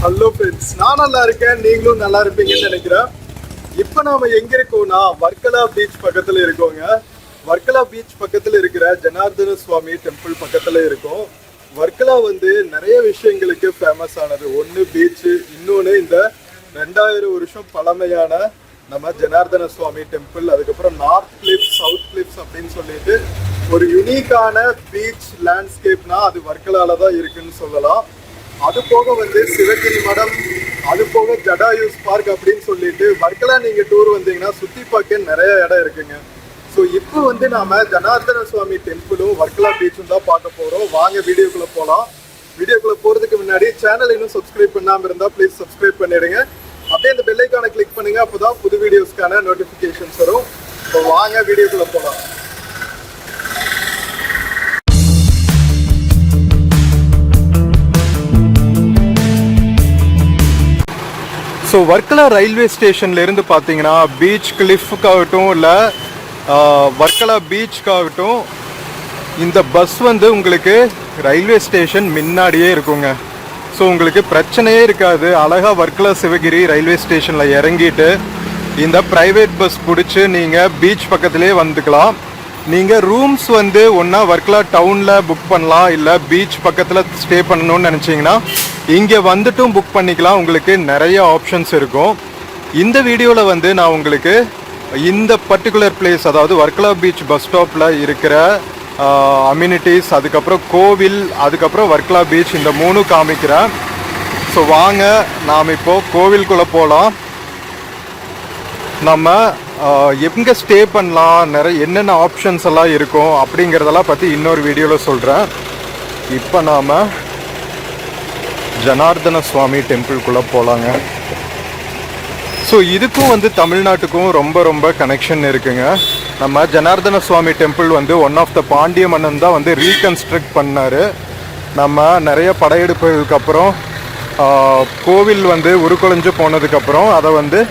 Hello friends, நான் நல்லா இருக்கேன், நீங்களும் நல்லா இருப்பீங்கன்னு நினைக்கிறேன். இப்போ நாம எங்க இருக்கோம்னா வர்க்கலா பீச் பக்கத்துல இருக்கோங்க. வர்க்கலா பீச் பக்கத்துல இருக்கிற ஜனார்தன சுவாமி டெம்பிள் பக்கத்துல இருக்கோம். வர்க்கலா நிறைய விஷயங்களுக்கு ஃபேமஸ் ஆனது. ஒன்று பீச்சு, இன்னொன்று இந்த 2000 வருஷம் பழமையான நம்ம ஜனார்தன சுவாமி டெம்பிள். அதுக்கப்புறம் நார்த் கிளிப்ஸ், சவுத் கிளிப்ஸ் அப்படின்னு சொல்லிட்டு ஒரு யூனிக்கான பீச் லேண்ட்ஸ்கேப்னா அது வர்க்கலால தான் இருக்குன்னு சொல்லலாம். அது போக சிவகிரி மடம், அது போக ஜடாயூஸ் பார்க் அப்படின்னு சொல்லிட்டு வர்க்கலா நீங்க டூர் வந்தீங்கன்னா சுத்தி பார்க்க நிறைய இடம் இருக்குங்க. ஸோ இப்போ நாம ஜனார்தன சுவாமி டெம்பிளும் வர்க்கலா பீச்சும் தான் பார்க்க போறோம். வாங்க வீடியோக்குள்ள போகலாம். வீடியோக்குள்ள போறதுக்கு முன்னாடி சேனல் இன்னும் சப்ஸ்கிரைப் பண்ணாம இருந்தா ப்ளீஸ் சப்ஸ்கிரைப் பண்ணிடுங்க. அப்படியே இந்த பெல் ஐகானை கிளிக் பண்ணுங்க, அப்போதான் புது வீடியோஸ்க்கான நோட்டிபிகேஷன்ஸ் வரும். இப்போ வாங்க வீடியோக்குள்ள போகலாம். ஸோ வர்க்கலா ரயில்வே ஸ்டேஷன்லேருந்து பார்த்தீங்கன்னா பீச் கிளிஃப்காகட்டும் இல்லை வர்க்கலா பீச்சுக்காகட்டும் இந்த பஸ் உங்களுக்கு ரயில்வே ஸ்டேஷன் முன்னாடியே இருக்குங்க. ஸோ உங்களுக்கு பிரச்சனையே இருக்காது. அழகாக வர்க்கலா சிவகிரி ரயில்வே ஸ்டேஷனில் இறங்கிட்டு இந்த ப்ரைவேட் பஸ் பிடிச்சி நீங்கள் பீச் பக்கத்துலேயே வந்துக்கலாம். நீங்கள் ரூம்ஸ் ஒன்றா வர்க்கலா டவுனில் புக் பண்ணலாம், இல்லை பீச் பக்கத்தில் ஸ்டே பண்ணணும்னு நினச்சிங்கன்னா இங்கே வந்துட்டும் புக் பண்ணிக்கலாம். உங்களுக்கு நிறைய ஆப்ஷன்ஸ் இருக்கும். இந்த வீடியோவில் நான் உங்களுக்கு இந்த பர்டிகுலர் பிளேஸ், அதாவது வர்க்கலா பீச் பஸ் ஸ்டாப்பில் இருக்கிற அம்யூனிட்டிஸ், அதுக்கப்புறம் கோவில், அதுக்கப்புறம் வர்க்கலா பீச், இந்த 3 காமிக்கிறேன். ஸோ வாங்க நாம் இப்போது கோவிலுக்குள்ளே போகலாம். நம்ம எங்கே ஸ்டே பண்ணலாம், நிறைய என்னென்ன ஆப்ஷன்ஸ் எல்லாம் இருக்கும் அப்படிங்கிறதெல்லாம் பற்றி இன்னொரு வீடியோவில் சொல்கிறேன். இப்போ நாம் ஜனார்தன சுவாமி டெம்பிள்குள்ளே போகலாங்க. ஸோ இதுக்கும் தமிழ்நாட்டுக்கும் ரொம்ப ரொம்ப கனெக்ஷன் இருக்குங்க. நம்ம Janardhana Swamy temple one of the Pandya மன்னன் தான் ரீகன்ஸ்ட்ரக்ட் பண்ணார். நம்ம நிறைய படையெடுப்புகளுக்கு அப்புறம் கோவில் உருக்குலைஞ்சு போனதுக்கப்புறம் அதை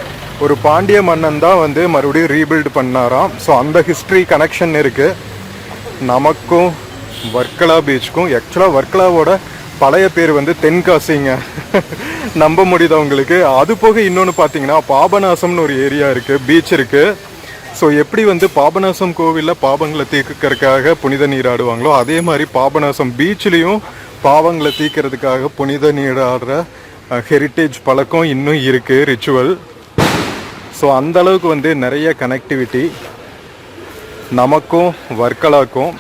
ஒரு பாண்டிய மன்னன் தான் மறுபடியும் ரீபில்டு பண்ணாராம். ஸோ அந்த ஹிஸ்ட்ரி கனெக்ஷன் இருக்குது நமக்கும் வர்க்கலா பீச்சுக்கும். ஆக்சுவலாக வர்க்கலாவோட பழைய பேர் தென்காசிங்க. நம்ப முடியுது உங்களுக்கு. அது போக இன்னொன்று பார்த்தீங்கன்னா பாபநாசம்னு ஒரு ஏரியா இருக்குது, பீச் இருக்குது. ஸோ எப்படி பாபநாசம் கோவிலில் பாவங்களை தீர்க்கறதுக்காக புனித நீராடுவாங்களோ அதே மாதிரி பாபநாசம் பீச்லேயும் பாவங்களை தீர்க்கறதுக்காக புனித நீராடுற ஹெரிட்டேஜ் பழக்கம் இன்னும் இருக்குது, ரிச்சுவல். ஸோ அந்தளவுக்கு நிறைய கனெக்டிவிட்டி நமக்கும் வர்க்கலாக்கும்.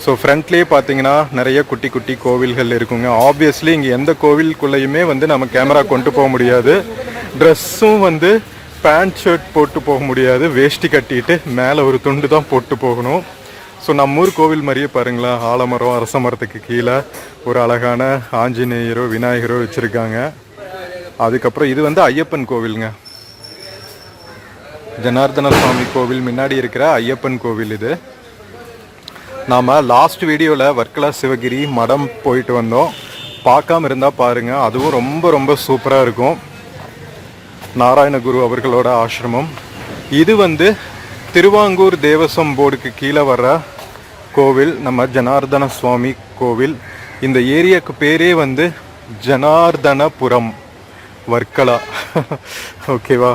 ஸோ ஃப்ரண்ட்லேயே பார்த்தீங்கன்னா நிறைய குட்டி குட்டி கோவில்கள் இருக்குங்க. ஆப்வியஸ்லி இங்கே எந்த கோவிலுக்குள்ளேயுமே நம்ம கேமரா கொண்டு போக முடியாது. ட்ரெஸ்ஸும் பேண்ட் ஷர்ட் போட்டு போக முடியாது, வேஷ்டி கட்டிட்டு மேலே ஒரு துண்டு தான் போட்டு போகணும். ஸோ நம்ம ஊர் கோவில் மாதிரியே பாருங்களா, ஆலமரம், அரச மரத்துக்கு கீழே ஒரு அழகான ஆஞ்சநேயரோ விநாயகரோ வச்சுருக்காங்க. அதுக்கப்புறம் இது ஐயப்பன் கோவிலுங்க. ஜனார்தன சுவாமி கோவில் முன்னாடி இருக்கிற ஐயப்பன் கோவில் இது. நாம் லாஸ்ட் வீடியோவில் வர்க்கலா சிவகிரி மடம் போயிட்டு வந்தோம். பார்க்காம இருந்தால் பாருங்கள், அதுவும் ரொம்ப ரொம்ப சூப்பராக இருக்கும். நாராயணகுரு அவர்களோட ஆசிரமம் இது. திருவாங்கூர் தேவசம் போர்டுக்கு கீழே வர்ற கோவில் நம்ம ஜனார்தன சுவாமி கோவில். இந்த ஏரியாவுக்கு பேரே ஜனார்தனபுரம் வர்க்கலா. ஓகேவா?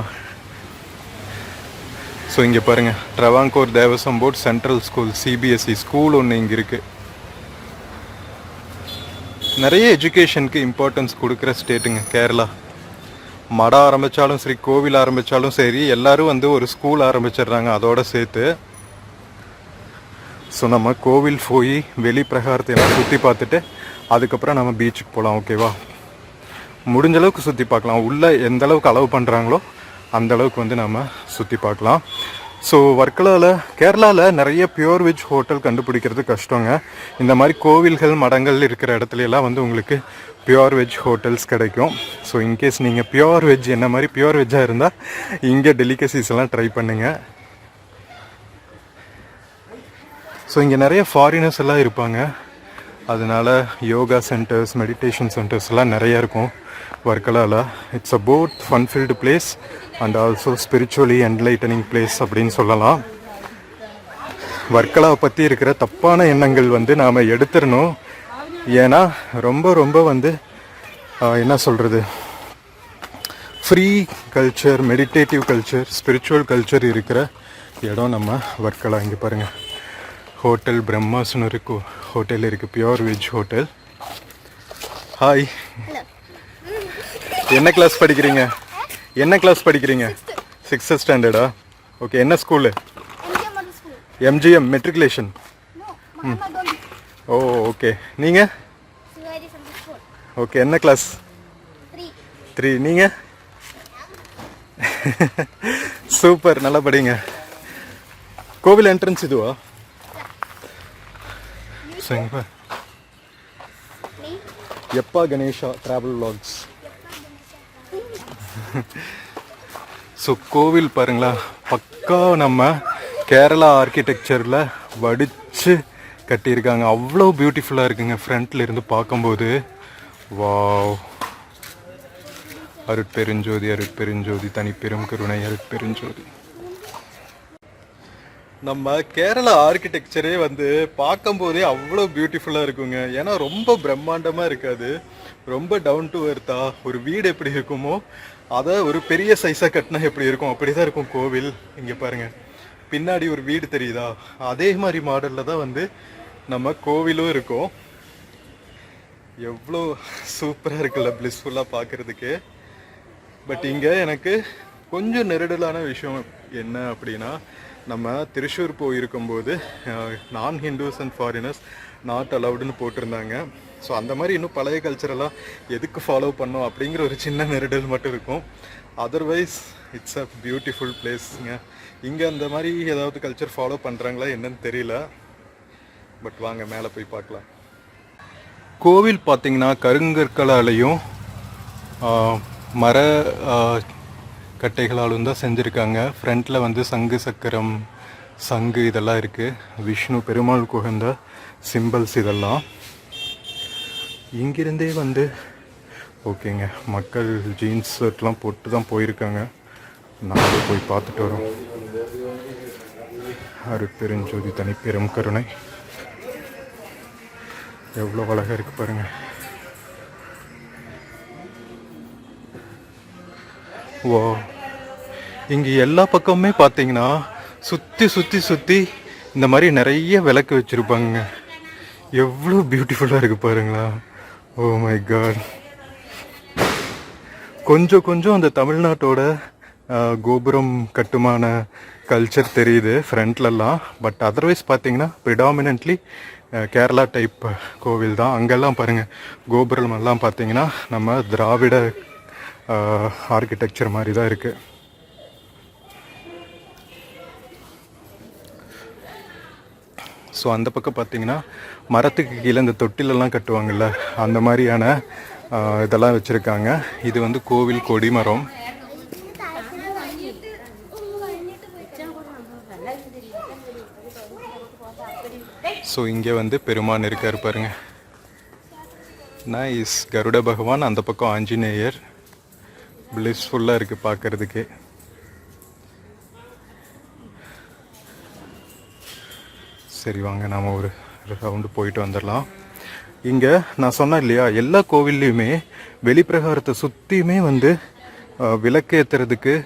ஸோ இங்கே பாருங்கள், Travancore Devaswom board central school, CBSE school ஒன்று இங்கே இருக்குது. நிறைய எஜுகேஷனுக்கு இம்பார்ட்டன்ஸ் கொடுக்குற ஸ்டேட்டுங்க கேரளா. மடம் ஆரம்பித்தாலும் சரி, கோவில் ஆரம்பித்தாலும் சரி, எல்லோரும் ஒரு ஸ்கூல் ஆரம்பிச்சிடுறாங்க அதோடு சேர்த்து. ஸோ நம்ம கோவில் போய் வெளி பிரகாரத்தை எல்லாம் சுற்றி பார்த்துட்டு அதுக்கப்புறம் நம்ம பீச்சுக்கு போகலாம். ஓகேவா? முடிஞ்ச அளவுக்கு சுற்றி பார்க்கலாம். உள்ளே எந்த அளவுக்கு அலோவ் பண்ணுறாங்களோ அந்த அளவுக்கு நம்ம சுற்றி பார்க்கலாம். ஸோ வர்க்கலாவில், கேரளாவில் நிறைய பியூர் வெஜ் ஹோட்டல் கண்டுபிடிக்கிறது கஷ்டங்க. இந்த மாதிரி கோவில்கள் மடங்கள் இருக்கிற இடத்துல எல்லாம் உங்களுக்கு பியூர் வெஜ் ஹோட்டல்ஸ் கிடைக்கும். ஸோ இன்கேஸ் நீங்கள் பியூர் வெஜ் என்ன மாதிரி பியூர் வெஜ்ஜாக இருந்தால் இங்கே டெலிகசிஸ் எல்லாம் ட்ரை பண்ணுங்கள். ஸோ இங்கே நிறைய ஃபாரினர்ஸ் எல்லாம் இருப்பாங்க. அதனால் யோகா சென்டர்ஸ், மெடிடேஷன் சென்டர்ஸ் எல்லாம் நிறைய இருக்கும் வர்க்கலாவில். It's a both fun filled place and also spiritually enlightening place அப்படின்னு சொல்லலாம். வர்க்கலாவை பற்றி இருக்கிற தப்பான எண்ணங்கள் நாம் எடுத்துடணும். ஏன்னா ரொம்ப ரொம்ப என்ன சொல்கிறது, free culture, meditative culture, spiritual culture இருக்கிற இடம் நம்ம வர்க்கலா. இங்கே பாருங்கள், ஹோட்டல் பிரம்மாஸ்னு இருக்கு ஹோட்டல் இருக்குது, பியோர் வெஜ் ஹோட்டல். ஹாய், என்ன கிளாஸ் படிக்கிறீங்க? என்ன கிளாஸ் படிக்கிறீங்க? 6th ஸ்டாண்டர்டா? ஓகே. என்ன school? MGM matriculation. Oh okay. நீங்கள்? ஓகே. என்ன கிளாஸ்? 3. நீங்கள்? சூப்பர், நல்லா படிங்க. கோவில் என்ட்ரன்ஸ் இதுவா? சரிங்க. எப்பா கணேஷா ட்ராவல் வ்ளாக்ஸ். ஸோ கோவில் பாருங்களா, பக்கா நம்ம கேரளா ஆர்கிடெக்சரில் வடித்து கட்டியிருக்காங்க. அவ்வளோ பியூட்டிஃபுல்லாக இருக்குங்க ஃப்ரண்ட்டில் இருந்து பார்க்கும்போது. வாவ், அருட்பெருஞ்சோதி அருட்பெருஞ்சோதி தனிப்பெரும் கருணை அருட்பெருஞ்சோதி. நம்ம கேரளா ஆர்கிடெக்சரே வந்து பார்க்கும்போதே அவ்வளோ பியூட்டிஃபுல்லாக இருக்குங்க. ஏன்னா ரொம்ப பிரம்மாண்டமாக இருக்காது, ரொம்ப டவுன் டு எர்த்தா. ஒரு வீடு எப்படி இருக்குமோ அதை ஒரு பெரிய சைஸாக கட்டினா எப்படி இருக்கும் அப்படி தான் இருக்கும் கோவில். இங்கே பாருங்கள், பின்னாடி ஒரு வீடு தெரியுதா? அதே மாதிரி மாடலில் தான் வந்து நம்ம கோவிலும் இருக்கும். எவ்வளோ சூப்பராக இருக்குல்ல, பிளிஸ்ஃபுல்லாக பார்க்குறதுக்கு. பட் இங்கே எனக்கு கொஞ்சம் நெருடலான விஷயம் என்ன அப்படின்னா, நம்ம திருச்சூர் போயிருக்கும்போது நான் ஹிந்துஸ் அண்ட் ஃபாரினர்ஸ் நாட் அலவுடுன்னு போட்டிருந்தாங்க. ஸோ அந்த மாதிரி இன்னும் பழைய கல்ச்சரெல்லாம் எதுக்கு ஃபாலோ பண்ணோம் அப்படிங்கிற ஒரு சின்ன நெருடல் மட்டும் இருக்கும். அதர்வைஸ் இட்ஸ் அ பியூட்டிஃபுல் பிளேஸுங்க. இங்கே அந்த மாதிரி ஏதாவது கல்ச்சர் ஃபாலோ பண்ணுறாங்களா என்னன்னு தெரியல. பட் வாங்க மேலே போய் பார்க்கலாம். கோவில் பார்த்திங்கன்னா கருங்கற்களாலையும் மர கட்டைகளாலும் தான் செஞ்சுருக்காங்க. ஃப்ரண்ட்டில் வந்து சங்கு சக்கரம், சங்கு இதெல்லாம் இருக்குது. விஷ்ணு பெருமாள் குகந்த சிம்பிள்ஸ் இதெல்லாம். இங்கிருந்தே வந்து ஓகேங்க, மக்கள் ஜீன்ஸ் ஷர்ட்லாம் போட்டு தான் போயிருக்காங்க. நாங்கள் போய் பார்த்துட்டு வரோம். அருட்பெருஞ்சோதி தனிப்பெரும் கருணை. எவ்வளோ அழகாக இருக்குது பாருங்கள். ஓ, இங்கே எல்லா பக்கமுமே பார்த்தீங்கன்னா சுற்றி சுற்றி சுற்றி இந்த மாதிரி நிறைய விளக்கு வச்சுருப்பாங்க. எவ்வளோ பியூட்டிஃபுல்லாக இருக்குது பாருங்களா. Oh my god. கொஞ்சம் கொஞ்சம் அந்த தமிழ்நாட்டோட கோபுரம் கட்டுமான கல்ச்சர் தெரியுது ஃப்ரண்ட்லலாம். பட் அதர்வைஸ் பார்த்தீங்கன்னா ப்ரிடாமினன்ட்லி கேரளா டைப் கோவில் தான். அங்கெல்லாம் பாருங்கள், கோபுரம் எல்லாம் பார்த்தீங்கன்னா நம்ம திராவிட ஆர்கிடெக்சர் மாதிரி தான் இருக்குது. ஸோ அந்த பக்கம் பார்த்தீங்கன்னா மரத்துக்கு கீழே இந்த தொட்டிலெல்லாம் கட்டுவாங்கள்ல, அந்த மாதிரியான இதெல்லாம் வச்சுருக்காங்க. இது வந்து கோவில் கொடிமரம். ஸோ இங்கே வந்து பெருமான் இருக்கார் பாருங்க. நைஸ். கருட பகவான், அந்த பக்கம் ஆஞ்சநேயர். பிளிஸ்ஃபுல்லாக இருக்குது பார்க்குறதுக்கு. சரி வாங்க நாம் ஒரு ரவுண்டு போயிட்டு வந்துடலாம். இங்கே நான் சொன்னேன் இல்லையா, எல்லா கோவில்லையுமே வெளிப்பிரகாரத்தை சுற்றியுமே வந்து விளக்கு ஏற்றுறதுக்கு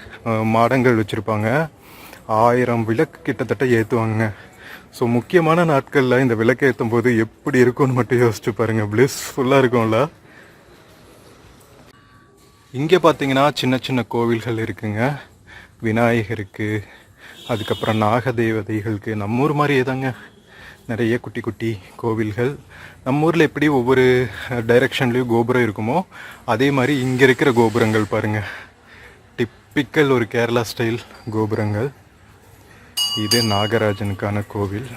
மாடங்கள் வச்சுருப்பாங்க. 1000 விளக்கு கிட்டத்தட்ட ஏற்றுவாங்க. ஸோ முக்கியமான நாட்களில் இந்த விளக்கு ஏற்றும் போது எப்படி இருக்கும்னு மட்டும் யோசிச்சு பாருங்கள். பிளிஸ்ஃபுல்லாக இருக்கும்ல. இங்கே பார்த்தீங்கன்னா சின்ன சின்ன கோவில்கள் இருக்குங்க. விநாயகருக்கு, அதுக்கப்புறம் நாகதேவதைகளுக்கு. நம்ம ஊர் மாதிரியே தாங்க நிறைய குட்டி குட்டி கோவில்கள். நம்ம ஊரில் எப்படி ஒவ்வொரு டைரெக்ஷன்லேயும் கோபுரம் இருக்குமோ அதே மாதிரி இங்கே இருக்கிற கோபுரங்கள் பாருங்கள். டிப்பிக்கல் ஒரு கேரளா ஸ்டைல் கோபுரங்கள். இது நாகராஜனுக்கான கோவில்.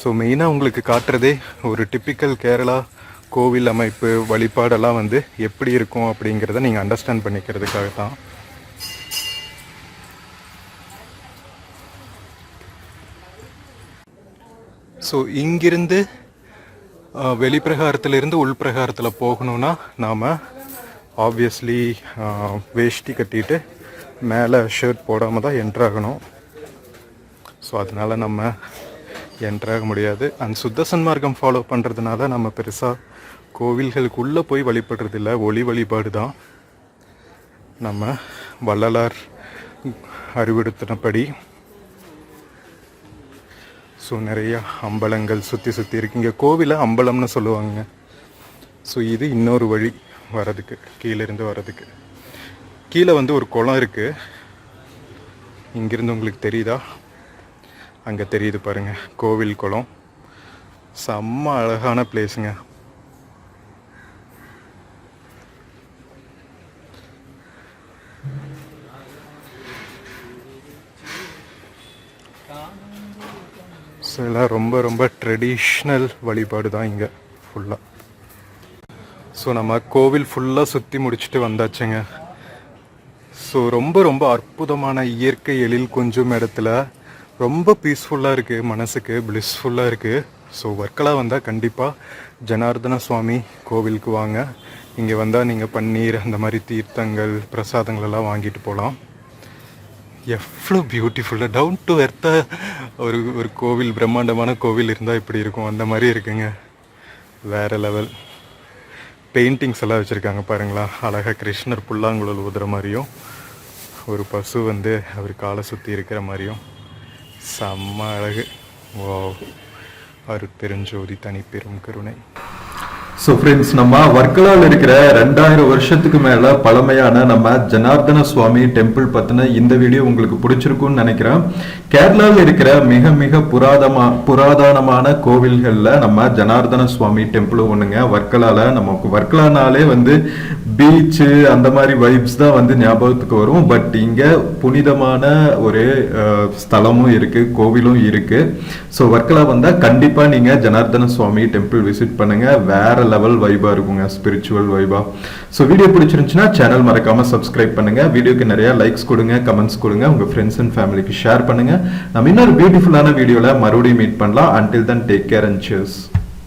ஸோ மெயினாக உங்களுக்கு காட்டுறதே ஒரு டிப்பிக்கல் கேரளா கோவில் அமைப்பு, வழிபாடெல்லாம் வந்து எப்படி இருக்கும் அப்படிங்கிறத நீங்கள் அண்டர்ஸ்டாண்ட் பண்ணிக்கிறதுக்காக தான். ஸோ இங்கிருந்து வெளிப்பிரகாரத்திலிருந்து உள்பிரகாரத்தில் போகணுன்னா நாம் ஆப்வியஸ்லி வேஷ்டி கட்டிட்டு மேலே ஷர்ட் போடாமல் தான் என்ட்ராகணும். ஸோ அதனால் நம்ம என்ட்ராக முடியாது. அண்ட் சுத்த சன்மார்க்கம் ஃபாலோ பண்ணுறதுனால நம்ம பெருசாக கோவில்களுக்குள்ளே போய் வழிபடுறதில்ல, ஒளி வழிபாடு தான். நம்ம வள்ளலார் அறிவுறுத்தினபடி ஸோ நிறையா அம்பலங்கள் சுற்றி இருக்கு. இங்கே கோவிலை அம்பலம்னு சொல்லுவாங்க. ஸோ இது இன்னொரு வழி வரதுக்கு, கீழேருந்து வரதுக்கு. கீழே வந்து ஒரு குளம் இருக்குது. இங்கிருந்து உங்களுக்கு தெரியுதா? அங்கே தெரியுது பாருங்கள், கோவில் குளம். செம்ம அழகான பிளேஸுங்க. ஸோ எல்லாம் ரொம்ப ரொம்ப ட்ரெடிஷ்னல் வழிபாடு தான் இங்கே ஃபுல்லாக. ஸோ நம்ம கோவில் ஃபுல்லாக சுற்றி முடிச்சுட்டு வந்தாச்சுங்க. ஸோ ரொம்ப ரொம்ப அற்புதமான இயற்கை எழில் கொஞ்சம் இடத்துல ரொம்ப பீஸ்ஃபுல்லாக இருக்குது, மனசுக்கு பிளிஸ்ஃபுல்லாக இருக்குது. ஸோ வர்க்கலா வந்தால் கண்டிப்பாக ஜனார்தன சுவாமி கோவிலுக்கு வாங்க. இங்கே வந்தால் நீங்கள் பன்னீர் அந்த மாதிரி தீர்த்தங்கள் பிரசாதங்களெல்லாம் வாங்கிட்டு போகலாம். எவ்வளோ பியூட்டிஃபுல்லாக டவுன் டு எர்த்தாக ஒரு கோவில், பிரம்மாண்டமான கோவில் இருந்தால் இப்படி இருக்கும், அந்த மாதிரி இருக்குங்க. வேறு லெவல். பெயிண்டிங்ஸ் எல்லாம் வச்சுருக்காங்க பாருங்களா, அழகாக கிருஷ்ணர் புல்லாங்குழல் ஊதுற மாதிரியும் ஒரு பசு வந்து அவர் காலை சுற்றி இருக்கிற மாதிரியும் செம்ம அழகு. வா, அருட்பெருஞ்சோதி தனிப்பெரும் கருணை. ஸோ ஃப்ரெண்ட்ஸ், நம்ம வர்க்கலாவில் இருக்கிற 2000 வருஷத்துக்கு மேலே பழமையான நம்ம ஜனார்தன சுவாமி டெம்பிள் பற்றின இந்த வீடியோ உங்களுக்கு பிடிச்சிருக்குன்னு நினைக்கிறேன். கேரளாவில் இருக்கிற மிக மிக புராதனமான கோவில்களில் நம்ம ஜனார்தன சுவாமி டெம்பிளும் ஒன்றுங்க. வர்க்கலாவில் நமக்கு வர்க்கலானாலே வந்து பீச்சு அந்த மாதிரி வைப்ஸ் தான் வந்து ஞாபகத்துக்கு வரும். பட் இங்கே புனிதமான ஒரு ஸ்தலமும் இருக்குது, கோவிலும் இருக்குது. ஸோ வர்க்கலா வந்தால் கண்டிப்பாக நீங்கள் ஜனார்தன சுவாமி டெம்பிள் விசிட் பண்ணுங்கள். வேற லெவல் வைபா இருக்குங்க, ஸ்பிரிச்சுவல் வைபா. ஸோ வீடியோ பிடிச்சிருந்துச்சுன்னா சேனல் மறக்காம சப்ஸ்கிரைப் பண்ணுங்க. வீடியோக்கு நிறைய லைக்ஸ் கொடுங்க, கமெண்ட்ஸ் கொடுங்க, உங்க ஃப்ரெண்ட்ஸ் அண்ட் ஃபேமிலிக்கு ஷேர் பண்ணுங்க. நம்ம இன்னொரு பியூட்டிஃபுல்லான வீடியோல மறுபடியும் மீட் பண்ணலாம். until then take care and cheers.